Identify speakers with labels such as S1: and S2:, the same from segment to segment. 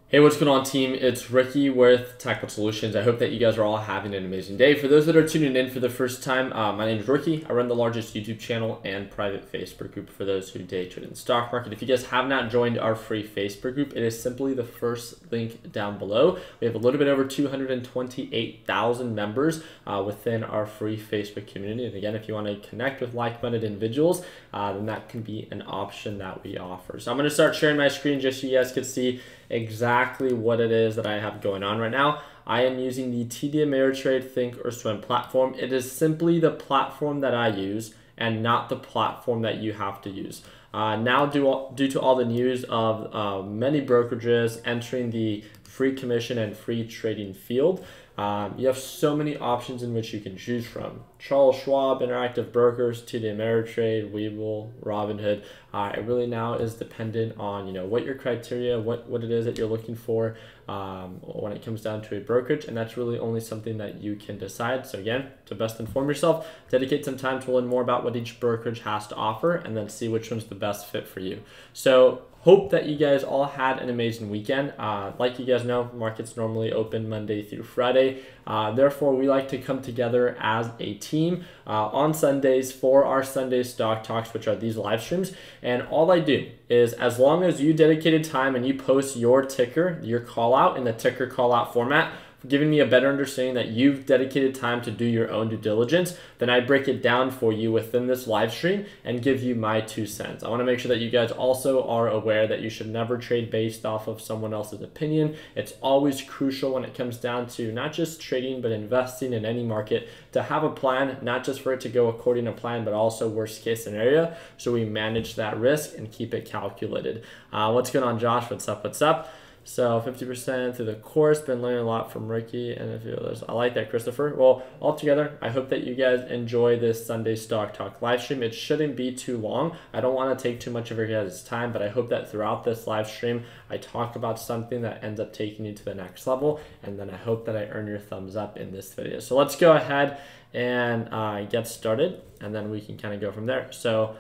S1: Hey, what's going on, team? It's Ricky with Untitled Solutions. I hope that you guys are all having an amazing day. For those that are tuning in for the first time, my name is Ricky. I run the largest YouTube channel and private Facebook group for those who day trade in the stock market. If you guys have not joined our free Facebook group, it is simply the first link down below. We have a little bit over 228,000 members within our free Facebook community. And again, if you want to connect with like-minded individuals, then that can be an option that we offer. So I'm going to start sharing my screen just so you guys can see exactly what it is that I have going on right now. I am using the TD Ameritrade Think or Swim platform. It is simply the platform that I use and not the platform that you have to use. Now, due to all the news of many brokerages entering the free commission and free trading field, you have so many options in which you can choose from. Charles Schwab, Interactive Brokers, TD Ameritrade, Webull, Robinhood. It really now is dependent on what your criteria, what it is that you're looking for when it comes down to a brokerage, and that's really only something that you can decide. So again, to best inform yourself, dedicate some time to learn more about what each brokerage has to offer, and then see which one's the best fit for you. So hope that you guys all had an amazing weekend. Like you guys know, markets normally open Monday through Friday. Therefore, we like to come together as a team on Sundays for our Sunday stock talks, which are these live streams. And all I do is, as long as you dedicated time and you post your ticker, your call out in the ticker call out format, giving me a better understanding that you've dedicated time to do your own due diligence, then I break it down for you within this live stream and give you my 2 cents. I want to make sure that you guys also are aware that you should never trade based off of someone else's opinion. It's always crucial when it comes down to not just trading, but investing in any market, to have a plan, not just for it to go according to plan, but also worst case scenario, so we manage that risk and keep it calculated. What's going on, Josh? What's up? What's up? So 50% through the course, been learning a lot from Ricky and a few others. I like that, Christopher. Well, altogether, I hope that you guys enjoy this Sunday Stock Talk live stream. It shouldn't be too long. I don't want to take too much of your guys' time, but I hope that throughout this live stream, I talk about something that ends up taking you to the next level, and then I hope that I earn your thumbs up in this video. So let's go ahead and get started, and then we can kind of go from there. So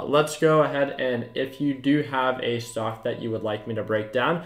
S1: let's go ahead, and if you do have a stock that you would like me to break down,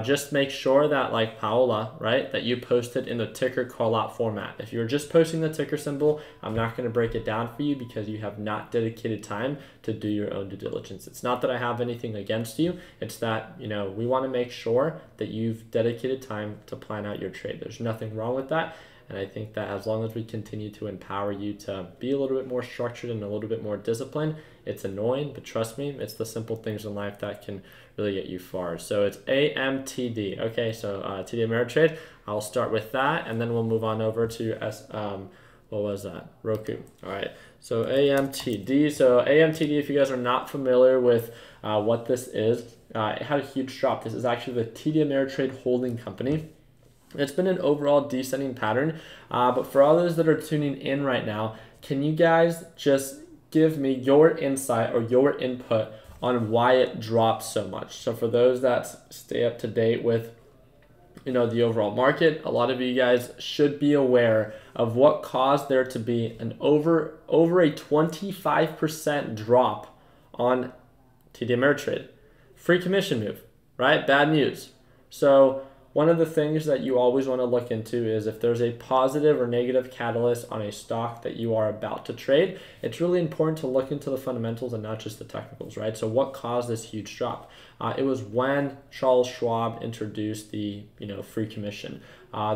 S1: just make sure that, like Paola, right, that you post it in the ticker call out format. If you're just posting the ticker symbol, I'm not going to break it down for you because you have not dedicated time to do your own due diligence. It's not that I have anything against you. It's that, we want to make sure that you've dedicated time to plan out your trade. There's nothing wrong with that. And I think that as long as we continue to empower you to be a little bit more structured and a little bit more disciplined, it's annoying, but trust me, it's the simple things in life that can really get you far. So it's AMTD. Okay, so TD Ameritrade, I'll start with that, and then we'll move on over to what was that? Roku. All right, so AMTD. So AMTD, if you guys are not familiar with what this is, it had a huge drop. This is actually the TD Ameritrade holding company. It's been an overall descending pattern, but for all those that are tuning in right now, can you guys just give me your insight or your input on why it dropped so much? So for those that stay up to date with the overall market, a lot of you guys should be aware of what caused there to be an over a 25% drop on TD Ameritrade. Free commission move, right? Bad news. So one of the things that you always want to look into is if there's a positive or negative catalyst on a stock that you are about to trade, it's really important to look into the fundamentals and not just the technicals, right? So what caused this huge drop? It was when Charles Schwab introduced the free commission.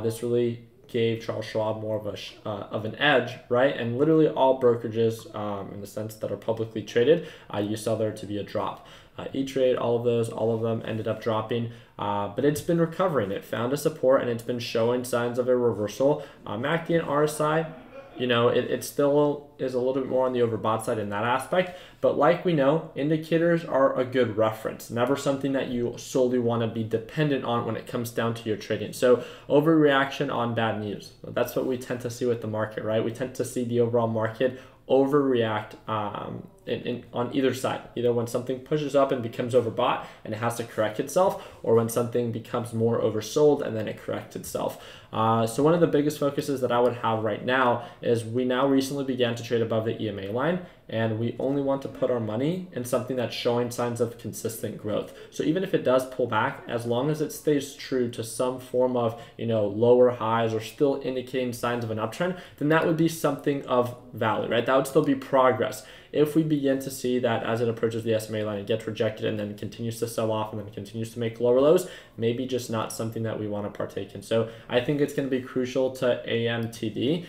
S1: This really gave Charles Schwab more of an edge, right? And literally all brokerages, in the sense that are publicly traded, you saw there to be a drop. E-Trade, all of them ended up dropping, but it's been recovering. It found a support and it's been showing signs of a reversal. MACD and RSI, it still is a little bit more on the overbought side in that aspect, but like we know, indicators are a good reference, never something that you solely want to be dependent on when it comes down to your trading. So overreaction on bad news, that's what we tend to see with the market, right? We tend to see the overall market overreact on either side, either when something pushes up and becomes overbought and it has to correct itself, or when something becomes more oversold and then it corrects itself. So one of the biggest focuses that I would have right now is we now recently began to trade above the EMA line, and we only want to put our money in something that's showing signs of consistent growth. So even if it does pull back, as long as it stays true to some form of, lower highs or still indicating signs of an uptrend, then that would be something of value, right? That would still be progress. If we begin to see that as it approaches the SMA line, it gets rejected and then continues to sell off and then continues to make lower lows, maybe just not something that we want to partake in. So I think it's going to be crucial to AMTD.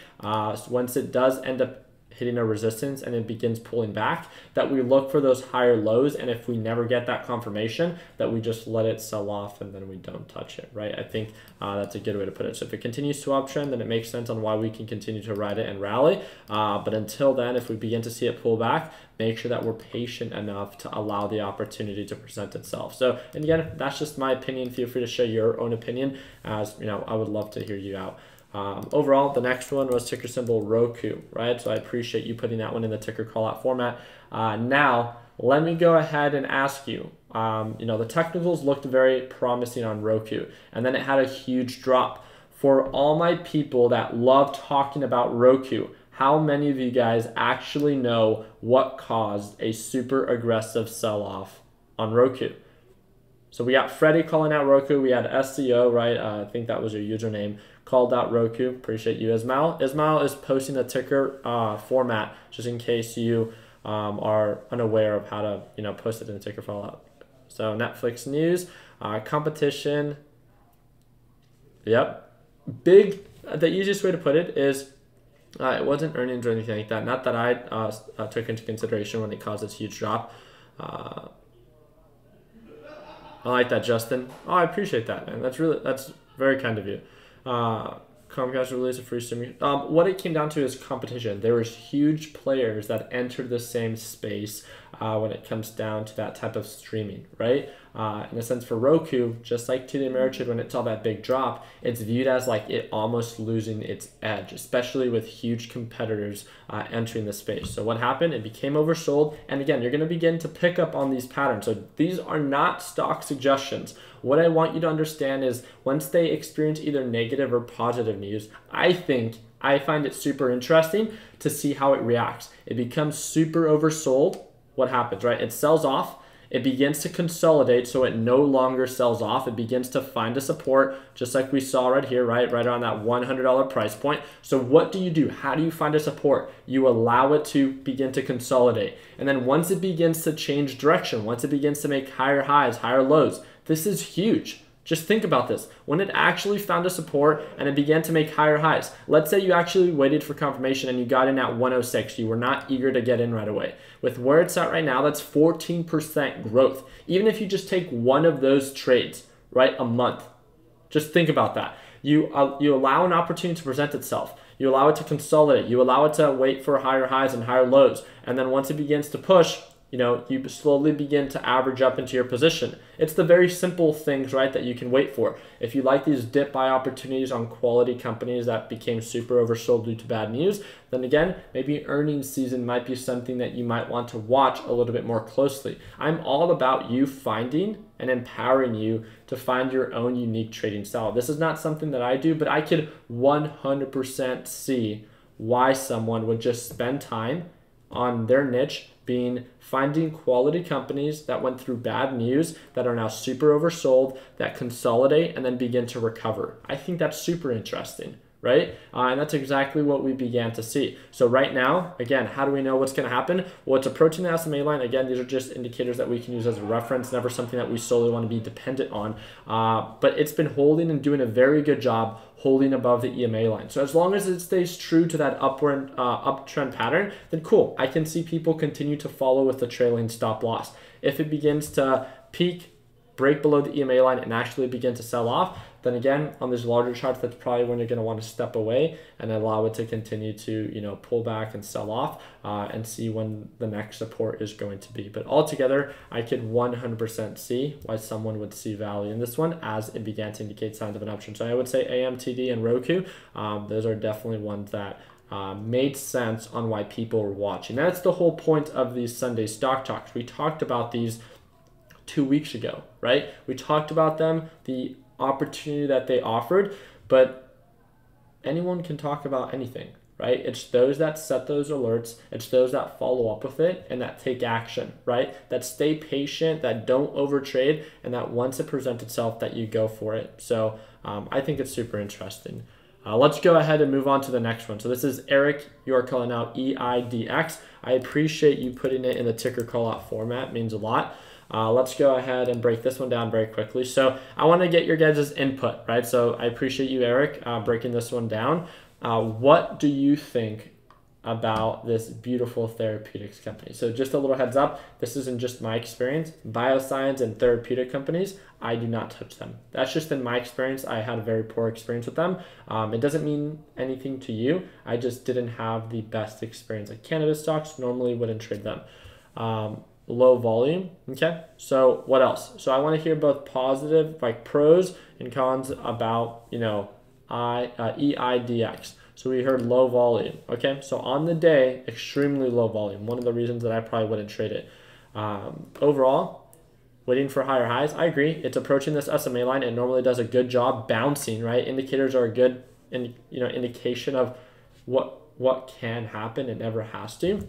S1: Once it does end up hitting a resistance and it begins pulling back, that we look for those higher lows, and if we never get that confirmation, that we just let it sell off and then we don't touch it, right? I think that's a good way to put it. So if it continues to uptrend, then it makes sense on why we can continue to ride it and rally. But until then, if we begin to see it pull back, make sure that we're patient enough to allow the opportunity to present itself. So, and again, that's just my opinion. Feel free to share your own opinion, as I would love to hear you out. Overall, the next one was ticker symbol Roku, right? So I appreciate you putting that one in the ticker call out format. Now, let me go ahead and ask you, the technicals looked very promising on Roku, and then it had a huge drop. For all my people that love talking about Roku, how many of you guys actually know what caused a super aggressive sell-off on Roku? So we got Freddie calling out Roku. We had SEO, right? I think that was your username, called out Roku. Appreciate you, Ismail. Ismail is posting the ticker format just in case you are unaware of how to post it in the ticker format. So Netflix news, competition. Yep. The easiest way to put it is it wasn't earnings or anything like that. Not that I took into consideration when it caused this huge drop. I like that, Justin. Oh, I appreciate that, man. That's very kind of you. Comcast released a free streaming. What it came down to is competition. There was huge players that entered the same space when it comes down to that type of streaming, right? In a sense, for Roku, just like to the Ameritrade, when it saw that big drop, it's viewed as like it almost losing its edge, especially with huge competitors entering the space. So what happened? It became oversold. And again, you're going to begin to pick up on these patterns. So these are not stock suggestions. What I want you to understand is once they experience either negative or positive news, I find it super interesting to see how it reacts. It becomes super oversold. What happens, right? It sells off. It begins to consolidate, so it no longer sells off. It begins to find a support, just like we saw right here, right around that $100 price point. So what do? How do you find a support? You allow it to begin to consolidate. And then once it begins to change direction, once it begins to make higher highs, higher lows, this is huge. Just think about this. When it actually found a support and it began to make higher highs, let's say you actually waited for confirmation and you got in at 106. You were not eager to get in right away. With where it's at right now, that's 14% growth. Even if you just take one of those trades, right, a month, just think about that. You allow an opportunity to present itself. You allow it to consolidate. You allow it to wait for higher highs and higher lows. And then once it begins to push, you slowly begin to average up into your position. It's the very simple things, right, that you can wait for. If you like these dip buy opportunities on quality companies that became super oversold due to bad news, then again, maybe earnings season might be something that you might want to watch a little bit more closely. I'm all about you finding and empowering you to find your own unique trading style. This is not something that I do, but I could 100% see why someone would just spend time on their niche being finding quality companies that went through bad news, that are now super oversold, that consolidate and then begin to recover. I think that's super interesting, right? And that's exactly what we began to see. So right now, again, how do we know what's going to happen? Well, it's approaching the SMA line. Again, these are just indicators that we can use as a reference, never something that we solely want to be dependent on. But it's been holding and doing a very good job holding above the EMA line. So as long as it stays true to that uptrend pattern, then cool. I can see people continue to follow with the trailing stop loss. If it begins to peak, break below the EMA line and actually begin to sell off, then again, on these larger charts, that's probably when you're going to want to step away and allow it to continue to, pull back and sell off and see when the next support is going to be. But altogether, I could 100% see why someone would see value in this one as it began to indicate signs of an uptrend. So I would say AMTD and Roku, those are definitely ones that made sense on why people were watching. That's the whole point of these Sunday stock talks. We talked about these 2 weeks ago, right? We talked about them, the opportunity that they offered, but anyone can talk about anything, right? It's those that set those alerts, it's those that follow up with it and that take action, right? That stay patient, that don't overtrade, and that once it presents itself, that you go for it. So I think it's super interesting. Let's go ahead and move on to the next one. So this is Eric. You are calling out EIDX. I appreciate you putting it in the ticker call out format. It means a lot. Let's go ahead and break this one down very quickly. So I want to get your guys' input, right? So I appreciate you, Eric, breaking this one down. What do you think about this beautiful therapeutics company? So just a little heads up, this isn't just my experience. Bioscience and therapeutic companies, I do not touch them. That's just in my experience. I had a very poor experience with them. It doesn't mean anything to you. I just didn't have the best experience. Like cannabis stocks, normally wouldn't trade them. Low volume. Okay, so what else? So I want to hear both positive, like pros and cons about, you know, EIDX. So we heard low volume. Okay, so on the day, extremely low volume. One of the reasons that I probably wouldn't trade it. Overall, waiting for higher highs. I agree. It's approaching this SMA line. It normally does a good job bouncing, right? Indicators are a good, indication of what can happen. It never has to.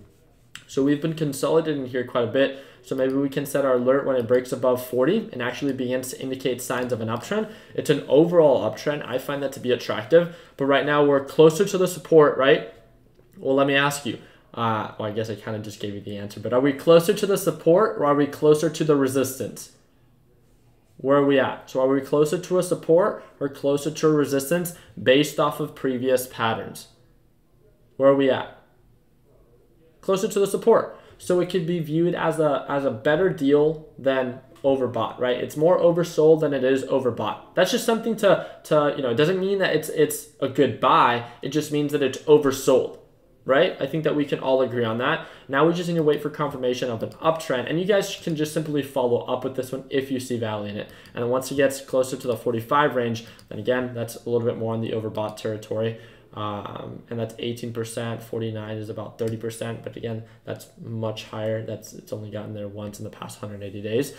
S1: So we've been consolidating here quite a bit. So maybe we can set our alert when it breaks above 40 and actually begins to indicate signs of an uptrend. It's an overall uptrend. I find that to be attractive. But right now we're closer to the support, right? Well, let me ask you. Well, I guess I kind of just gave you the answer. But are we closer to the support or are we closer to the resistance? Where are we at? So are we closer to a support or closer to a resistance based off of previous patterns? Where are we at? Closer to the support. So it could be viewed as a better deal than overbought, right? It's more oversold than it is overbought. That's just something to it doesn't mean that it's a good buy. It just means that it's oversold, right? I think that we can all agree on that. Now we just need to wait for confirmation of an uptrend, and you guys can just simply follow up with this one if you see value in it. And then once it gets closer to the 45 range, then again, that's a little bit more on the overbought territory. And that's 18%, 49 is about 30%, but again, that's much higher. It's only gotten there once in the past 180 days.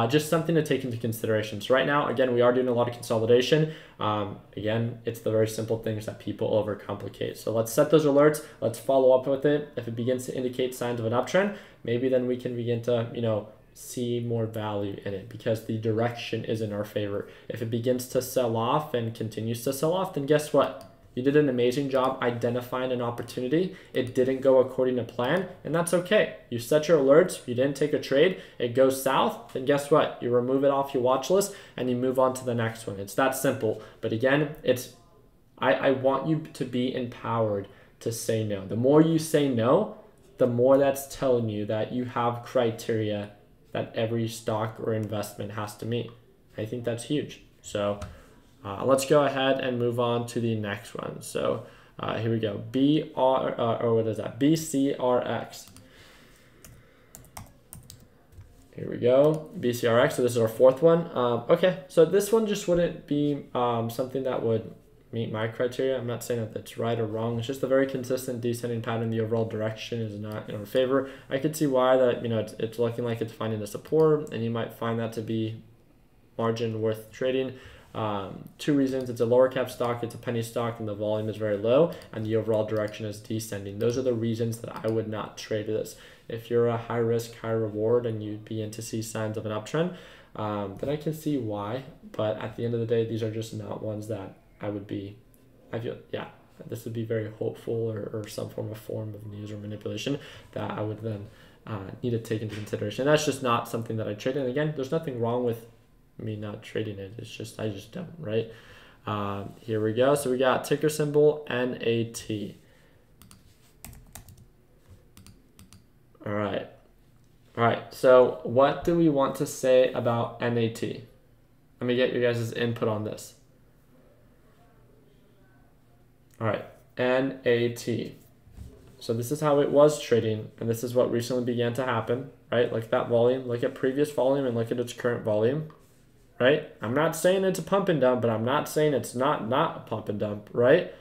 S1: Just something to take into consideration. So right now, again, we are doing a lot of consolidation. Again, it's the very simple things that people overcomplicate. So let's set those alerts. Let's follow up with it. If it begins to indicate signs of an uptrend, maybe then we can begin to, see more value in it because the direction is in our favor. If it begins to sell off and continues to sell off, then guess what? You did an amazing job identifying an opportunity. It didn't go according to plan, and that's okay. You set your alerts, you didn't take a trade, it goes south, then guess what? You remove it off your watch list and you move on to the next one. It's that simple. But again, I want you to be empowered to say no. The more you say no, the more that's telling you that you have criteria that every stock or investment has to meet. I think that's huge. So let's go ahead and move on to the next one. So here we go. BCRX. Here we go. BCRX. So this is our fourth one. Okay. So this one just wouldn't be something that would meet my criteria. I'm not saying that that's right or wrong. It's just a very consistent descending pattern. The overall direction is not in our favor. I could see why that, it's looking like it's finding the support, and you might find that to be margin worth trading. Two reasons: it's a lower cap stock, it's a penny stock, and the volume is very low, and the overall direction is descending. Those are the reasons that I would not trade this. If you're a high risk, high reward, and you begin to see signs of an uptrend, then I can see why. But at the end of the day, these are just not ones that I feel, this would be very hopeful or some form of news or manipulation that I would then need to take into consideration. That's just not something that I trade. And again, there's nothing wrong with me not trading it. It's just I just don't, right? Here we go. So we got ticker symbol NAT. All right. So what do we want to say about NAT? Let me get your guys' input on this. All right, NAT. So this is how it was trading, and this is what recently began to happen, right? Look at that volume, look at previous volume, and look at its current volume. Right? I'm not saying it's a pump and dump, but I'm not saying it's not a pump and dump, right?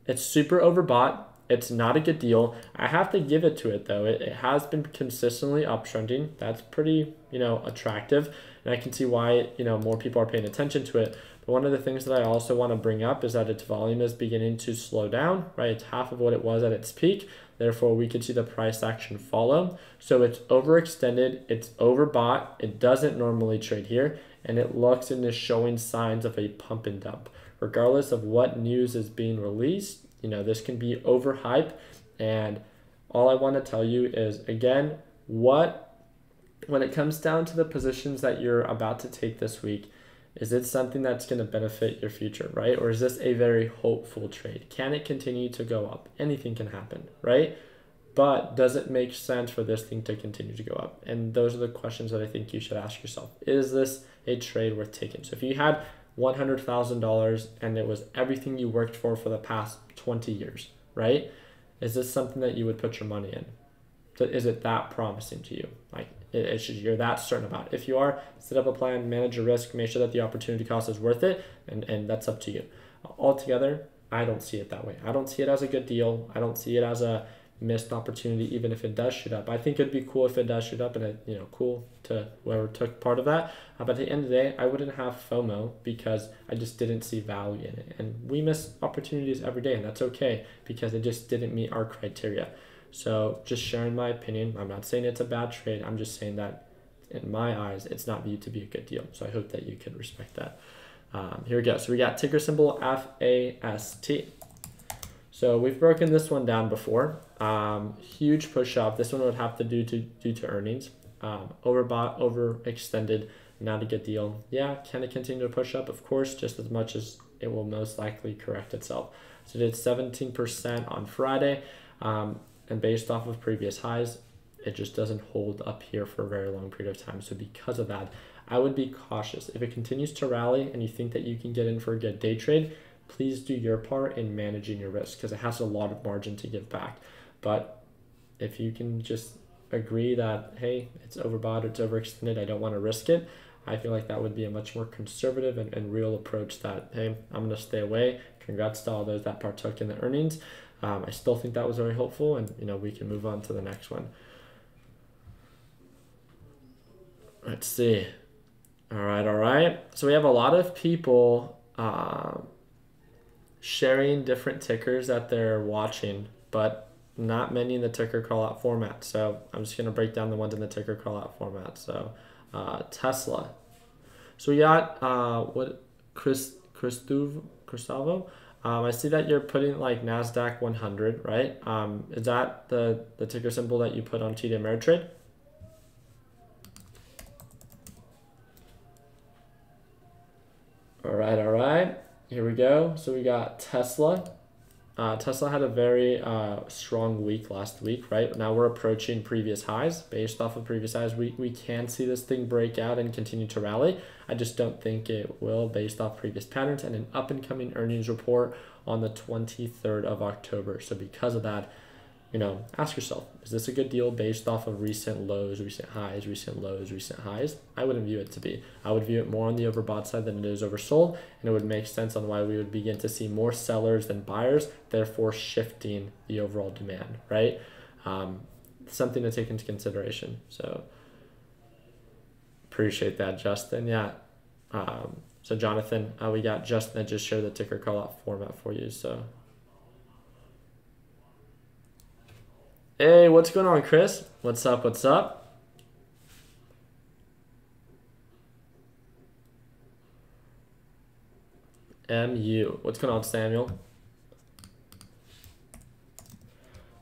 S1: It's super overbought. It's not a good deal. I have to give it to it though. It has been consistently uptrending. That's pretty, attractive. And I can see why, more people are paying attention to it. But one of the things that I also want to bring up is that its volume is beginning to slow down, right? It's half of what it was at its peak. Therefore, we could see the price action follow. So it's overextended, it's overbought, it doesn't normally trade here, and it looks and is showing signs of a pump and dump. Regardless of what news is being released, this can be overhyped. And all I want to tell you is, again, when it comes down to the positions that you're about to take this week, is it something that's going to benefit your future, right? Or is this a very hopeful trade? Can it continue to go up? Anything can happen, right? But does it make sense for this thing to continue to go up? And those are the questions that I think you should ask yourself. Is this a trade worth taking? So if you had $100,000 and it was everything you worked for the past 20 years, right? Is this something that you would put your money in? Is it that promising to you? Like, you're that certain about it. If you are, set up a plan, manage your risk, make sure that the opportunity cost is worth it, and that's up to you. Altogether, I don't see it that way. I don't see it as a good deal. I don't see it as a missed opportunity, even if it does shoot up. I think it'd be cool if it does shoot up, and cool to whoever took part of that. But at the end of the day, I wouldn't have FOMO because I just didn't see value in it. And we miss opportunities every day, and that's okay because it just didn't meet our criteria. So just sharing my opinion. I'm not saying it's a bad trade. I'm just saying that in my eyes, it's not viewed to be a good deal. So I hope that you can respect that. Here we go. So we got ticker symbol FAST. So we've broken this one down before. Huge push up. This one would have to due to earnings. Overbought, overextended, not a good deal. Yeah, can it continue to push up? Of course, just as much as it will most likely correct itself. So it did 17% on Friday. And based off of previous highs, it just doesn't hold up here for a very long period of time. So because of that, I would be cautious. If it continues to rally and you think that you can get in for a good day trade, please do your part in managing your risk because it has a lot of margin to give back. But if you can just agree that, hey, it's overbought or it's overextended, I don't want to risk it, I feel like that would be a much more conservative and real approach that, hey, I'm going to stay away. Congrats to all those that partook in the earnings. I still think that was very hopeful, and we can move on to the next one. Let's see. All right. So we have a lot of people sharing different tickers that they're watching, but not many in the ticker call out format. So I'm just going to break down the ones in the ticker call out format. So Tesla. So we got Cristavo. I see that you're putting like NASDAQ 100, right? Is that the ticker symbol that you put on TD Ameritrade? All right. Here we go. So we got Tesla. Tesla had a very strong week last week, right? Now we're approaching previous highs. Based off of previous highs, we can see this thing break out and continue to rally. I just don't think it will based off previous patterns and an up-and-coming earnings report on the 23rd of October. So because of that, ask yourself, is this a good deal based off of recent lows, recent highs, recent lows, recent highs? I wouldn't view it to be. I would view it more on the overbought side than it is oversold, and it would make sense on why we would begin to see more sellers than buyers, therefore shifting the overall demand, right? Something to take into consideration. So appreciate that, Justin. Yeah. So Jonathan, we got Justin that just shared the ticker call out format for you. So. Hey, what's going on, Chris? What's up? MU. What's going on, Samuel?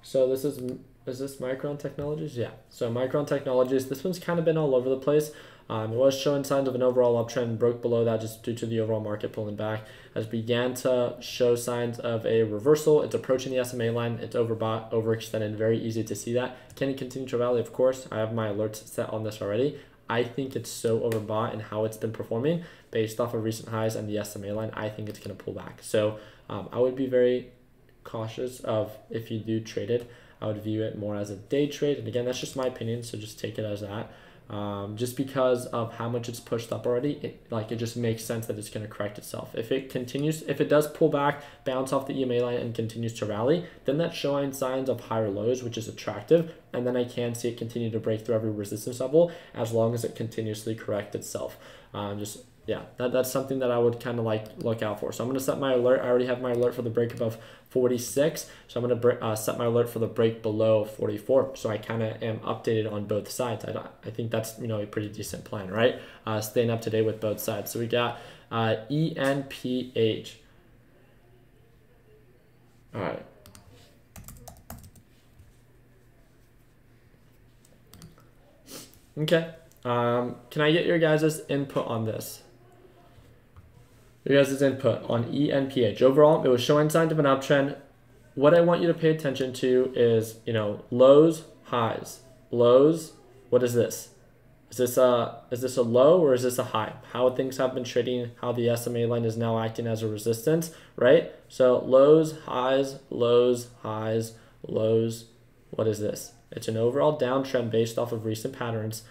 S1: So this is this Micron Technologies? Yeah. So Micron Technologies, this one's kind of been all over the place. It was showing signs of an overall uptrend, broke below that just due to the overall market pulling back. Has began to show signs of a reversal. It's approaching the SMA line. It's overbought, overextended. Very easy to see that. Can it continue to rally? Of course. I have my alerts set on this already. I think it's so overbought and how it's been performing based off of recent highs and the SMA line. I think it's going to pull back. So I would be very cautious of if you do trade it. I would view it more as a day trade. And again, that's just my opinion, so just take it as that. just because of how much it's pushed up already. It just makes sense that it's going to correct itself. If it does pull back, bounce off the EMA line and continues to rally, then that's showing signs of higher lows, which is attractive. And then I can see it continue to break through every resistance level as long as it continuously corrects itself. That's something that I would kind of look out for. So I'm going to set my alert. I already have my alert for the break above 46. So I'm going to set my alert for the break below 44. So I kind of am updated on both sides. I think that's a pretty decent plan, right? Staying up to date with both sides. So we got ENPH. All right. Okay. Can I get your guys' input on this? Your guys' input on ENPH. Overall, it was showing signs of an uptrend. What I want you to pay attention to is, lows, highs. Lows, what is this? Is this a low or is this a high? How things have been trading, how the SMA line is now acting as a resistance, right? So lows, highs, lows, highs, lows. What is this? It's an overall downtrend based off of recent patterns.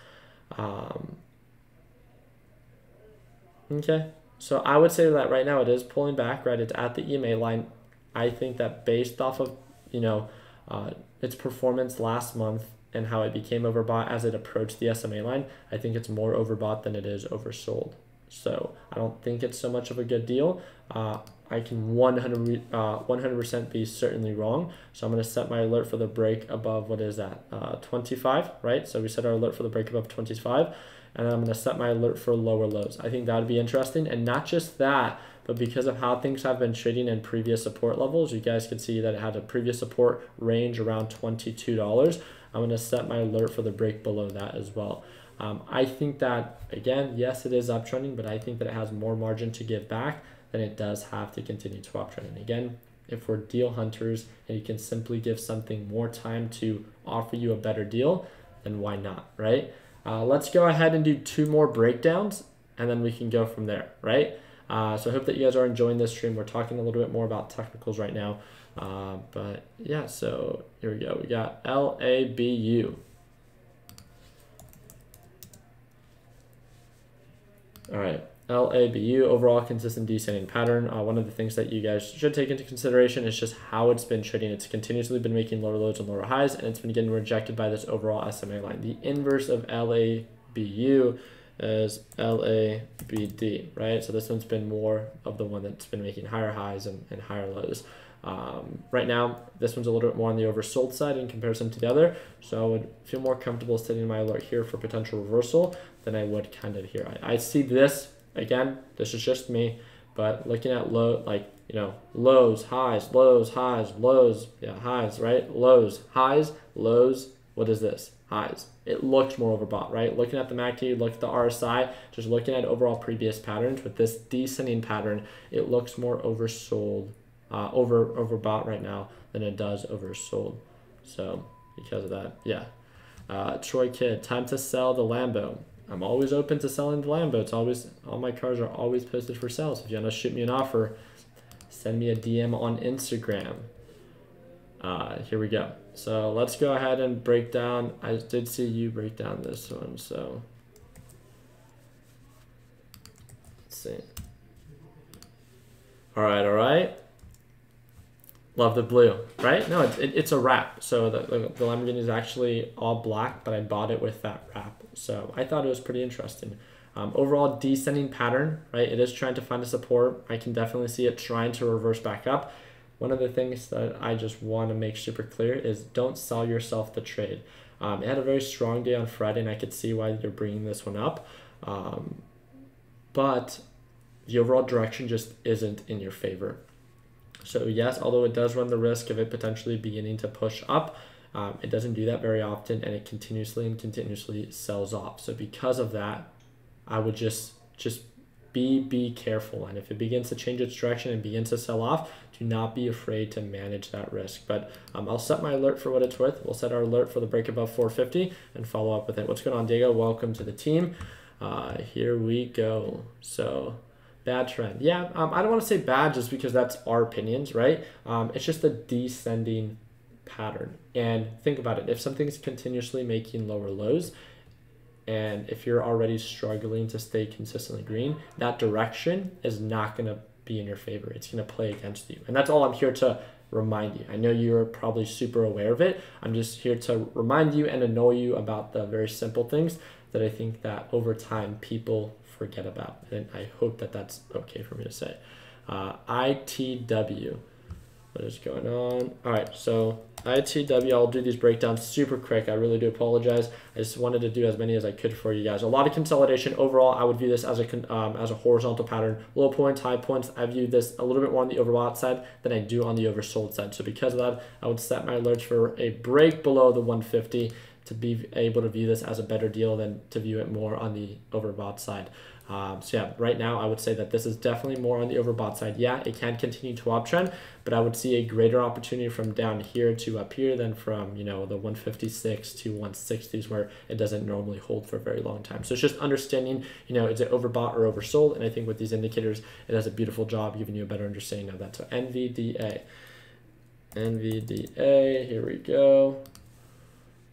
S1: Okay. So I would say that right now it is pulling back, right? It's at the EMA line. I think that based off of, its performance last month and how it became overbought as it approached the SMA line, I think it's more overbought than it is oversold. So I don't think it's so much of a good deal. I can 100% be certainly wrong. So I'm going to set my alert for the break above, what is that? 25, right? So we set our alert for the break above 25. And then I'm going to set my alert for lower lows. I think that would be interesting. And not just that, but because of how things have been trading in previous support levels, you guys can see that it had a previous support range around $22. I'm going to set my alert for the break below that as well. I think that, again, yes, it is uptrending, but I think that it has more margin to give back than it does have to continue to uptrend. And again, if we're deal hunters and you can simply give something more time to offer you a better deal, then why not, right? Let's go ahead and do 2 more breakdowns and then we can go from there, right? So I hope that you guys are enjoying this stream. We're talking a little bit more about technicals right now. But yeah, so here we go. We got LABU. All right. LABU, overall consistent descending pattern. One of the things that you guys should take into consideration is just how it's been trading. It's continuously been making lower lows and lower highs, and it's been getting rejected by this overall SMA line. The inverse of LABU is LABD, right? So this one's been more of the one that's been making higher highs and higher lows. Right now, this one's a little bit more on the oversold side in comparison to the other, so I would feel more comfortable setting my alert here for potential reversal than I would kind of here. I see this. Again, this is just me, but looking at lows, highs, lows, highs, lows, highs, right? Lows, highs, lows, what is this? Highs. It looks more overbought, right? Looking at the MACD, look at the RSI, just looking at overall previous patterns with this descending pattern, it looks more oversold, overbought right now than it does oversold. So because of that, yeah. Troy Kidd, time to sell the Lambo. I'm always open to selling the Lambo. It's always, all my cars are always posted for sale. So if you want to shoot me an offer, send me a DM on Instagram. Here we go. So let's go ahead and break down. I did see you break down this one. So let's see. All right. Love the blue, right? No, it's a wrap. So the Lamborghini is actually all black, but I bought it with that wrap. So I thought it was pretty interesting. Overall descending pattern, right? It is trying to find a support. I can definitely see it trying to reverse back up. One of the things that I just want to make super clear is don't sell yourself the trade. It had a very strong day on Friday, and I could see why you're bringing this one up. But the overall direction just isn't in your favor. So yes, although it does run the risk of it potentially beginning to push up, it doesn't do that very often, and it continuously sells off. So because of that, I would just be careful. And if it begins to change its direction and begins to sell off, do not be afraid to manage that risk. But I'll set my alert for what it's worth. We'll set our alert for the break above 450 and follow up with it. What's going on, Diego? Welcome to the team. Here we go. So bad trend. Yeah, I don't want to say bad just because that's our opinions, right? It's just a descending pattern. And think about it. If something's continuously making lower lows, And if you're already struggling to stay consistently green, that direction is not going to be in your favor. It's going to play against you. And that's all I'm here to remind you. I know you're probably super aware of it. I'm just here to remind you and annoy you about the very simple things that I think that over time people forget about. And I hope that that's okay for me to say. ITW. What is going on? All right, so ITW, I'll do these breakdowns super quick. I really do apologize. I just wanted to do as many as I could for you guys. A lot of consolidation. Overall, I would view this as a horizontal pattern. Low points, high points. I view this a little bit more on the overbought side than I do on the oversold side. So because of that, I would set my alerts for a break below the 150 to be able to view this as a better deal than to view it more on the overbought side. So yeah, right now I would say that this is definitely more on the overbought side. Yeah, it can continue to uptrend, but I would see a greater opportunity from down here to up here than from, you know, the 156 to 160s where it doesn't normally hold for a very long time. So it's just understanding, you know, is it overbought or oversold? And I think with these indicators, it does a beautiful job giving you a better understanding of that. So NVDA, here we go.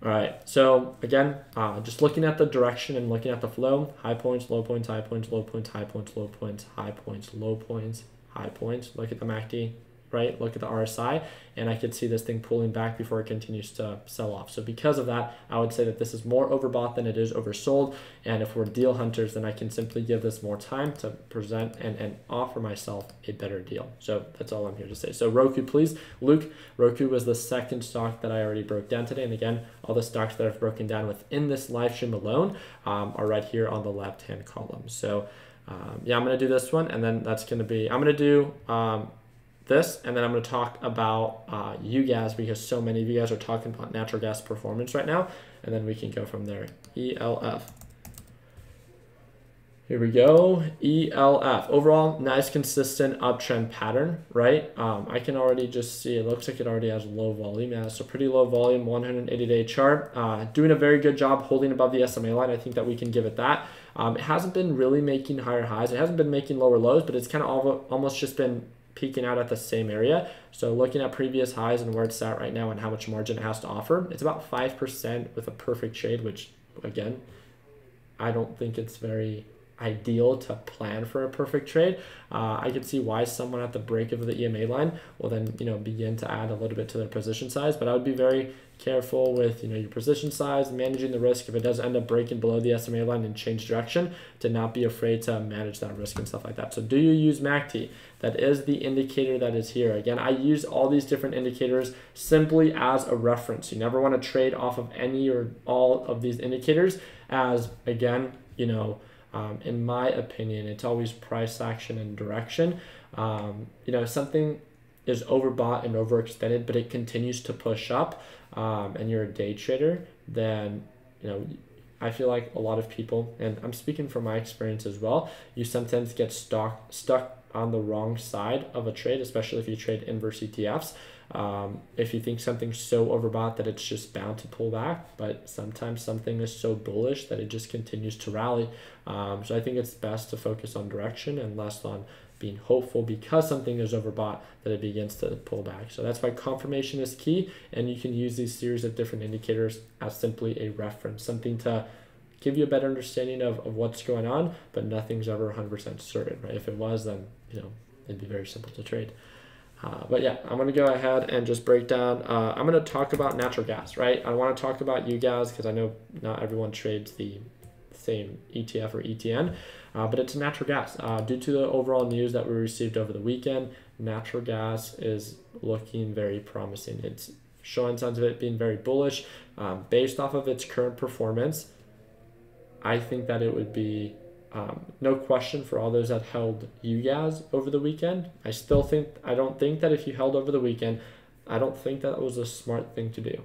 S1: All right, so again, just looking at the direction and looking at the flow, high points, low points, high points, low points, high points, low points, high points, low points, high points. Look at the MACD, right? Look at the RSI, and I could see this thing pulling back before it continues to sell off. So because of that, I would say that this is more overbought than it is oversold. And if we're deal hunters, then I can simply give this more time to present and offer myself a better deal. So that's all I'm here to say. So Roku, please. Luke, Roku was the second stock that I already broke down today. And again, all the stocks that I've broken down within this live stream alone are right here on the left-hand column. So yeah, I'm going to do this one, and then that's going to be, I'm going to do this, and then I'm going to talk about UGAS, because so many of you guys are talking about natural gas performance right now, and then we can go from there. ELF. Here we go. ELF. Overall, nice consistent uptrend pattern, right? I can already just see, it looks like it already has low volume. Yeah, so pretty low volume, 180-day chart. Doing a very good job holding above the SMA line. I think that we can give it that. It hasn't been really making higher highs. It hasn't been making lower lows, but it's kind of almost just been peaking out at the same area. So looking at previous highs and where it's at right now and how much margin it has to offer, it's about 5% with a perfect trade, which again, I don't think it's very ideal to plan for a perfect trade. I could see why someone at the break of the EMA line will then, you know, begin to add a little bit to their position size, but I would be very careful with, you know, your position size, managing the risk. If it does end up breaking below the SMA line and change direction, to not be afraid to manage that risk and stuff like that. So do you use MACD? That is the indicator that is here. Again, I use all these different indicators simply as a reference. You never want to trade off of any or all of these indicators as, again, you know, in my opinion, it's always price action and direction. You know, something is overbought and overextended, but it continues to push up, and you're a day trader, then, you know, I feel like a lot of people, and I'm speaking from my experience as well, you sometimes get stuck on the wrong side of a trade, especially if you trade inverse ETFs. If you think something's so overbought that it's just bound to pull back, but sometimes something is so bullish that it just continues to rally. So I think it's best to focus on direction and less on being hopeful because something is overbought that it begins to pull back. So that's why confirmation is key, and you can use these series of different indicators as simply a reference, something to give you a better understanding of what's going on, but nothing's ever 100% certain, right? If it was, then, you know, it'd be very simple to trade. But yeah, I'm going to go ahead and just break down. I'm going to talk about natural gas, right? I want to talk about UGAS because I know not everyone trades the same ETF or ETN, but it's natural gas. Due to the overall news that we received over the weekend, natural gas is looking very promising. It's showing signs of it being very bullish. Based off of its current performance, I think that it would be no question for all those that held UGAS over the weekend. I don't think that if you held over the weekend, I don't think that was a smart thing to do.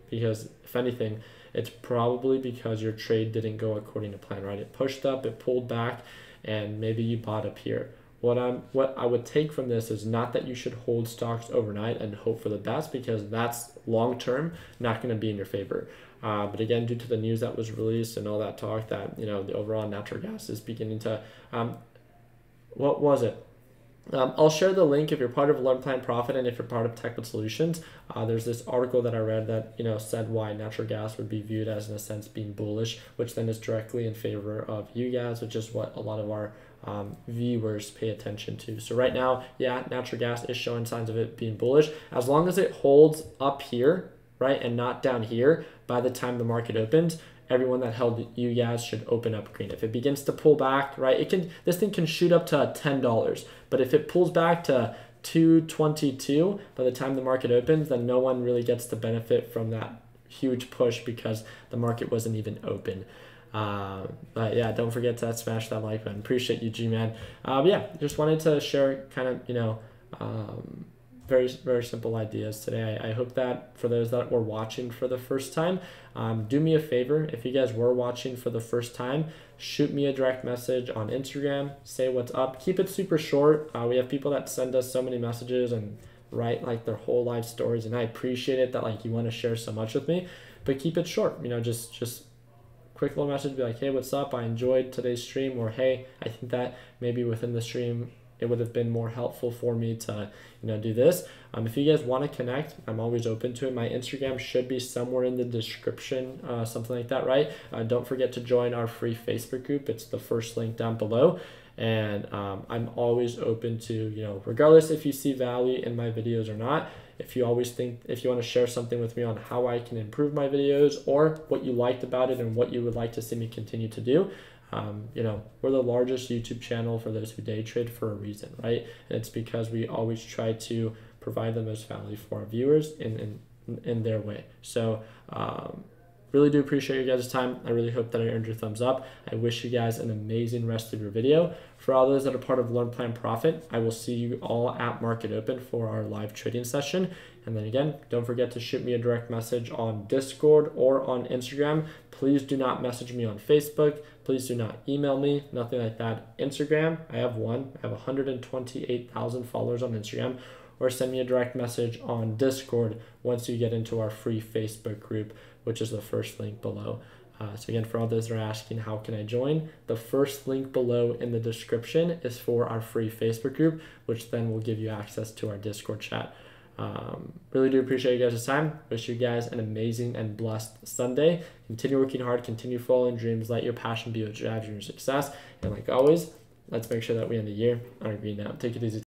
S1: Because if anything, it's probably because your trade didn't go according to plan, right? It pushed up, it pulled back, and maybe you bought up here. What I would take from this is not that you should hold stocks overnight and hope for the best, because that's long-term not going to be in your favor. But again, due to the news that was released and all that talk that, you know, the overall natural gas is beginning to, what was it? I'll share the link if you're part of Learn Plan Profit and if you're part of Technical Solutions. There's this article that I read that said why natural gas would be viewed as, in a sense, being bullish, which then is directly in favor of you guys, which is what a lot of our viewers pay attention to. So right now, yeah, natural gas is showing signs of it being bullish. As long as it holds up here, right, and not down here, by the time the market opens, everyone that held you guys should open up green. If it begins to pull back, right, this thing can shoot up to $10, but if it pulls back to 222 by the time the market opens, then no one really gets to benefit from that huge push because the market wasn't even open. But yeah, don't forget to smash that like button. Appreciate you, G-Man. Yeah, just wanted to share kind of, very, very simple ideas today. I hope that for those that were watching for the first time, do me a favor. If you guys were watching for the first time, shoot me a direct message on Instagram. Say what's up. Keep it super short. We have people that send us so many messages and write like their whole life stories, and I appreciate it that like you want to share so much with me. But keep it short. Just quick little message. Be like, hey, what's up? I enjoyed today's stream, or hey, I think that maybe within the stream it would have been more helpful for me to do this. If you guys want to connect, I'm always open to it. My Instagram should be somewhere in the description, something like that, right? Don't forget to join our free Facebook group. It's the first link down below. And I'm always open to, regardless if you see value in my videos or not, if you want to share something with me on how I can improve my videos or what you liked about it and what you would like to see me continue to do, we're the largest YouTube channel for those who day trade for a reason, right? And it's because we always try to provide the most value for our viewers in their way. So really do appreciate you guys' time. I really hope that I earned your thumbs up. I wish you guys an amazing rest of your video. For all those that are part of Learn Plan Profit, I will see you all at Market Open for our live trading session. And then again, don't forget to shoot me a direct message on Discord or on Instagram. Please do not message me on Facebook. Please do not email me, nothing like that. Instagram, I have 128,000 followers on Instagram. Or send me a direct message on Discord once you get into our free Facebook group, which is the first link below. So again, for all those that are asking, how can I join? The first link below in the description is for our free Facebook group, which then will give you access to our Discord chat. Really do appreciate you guys' time. Wish you guys an amazing and blessed Sunday. Continue working hard, continue following dreams, let your passion be what drives your success. And like always, let's make sure that we end the year on a green note. Take it easy.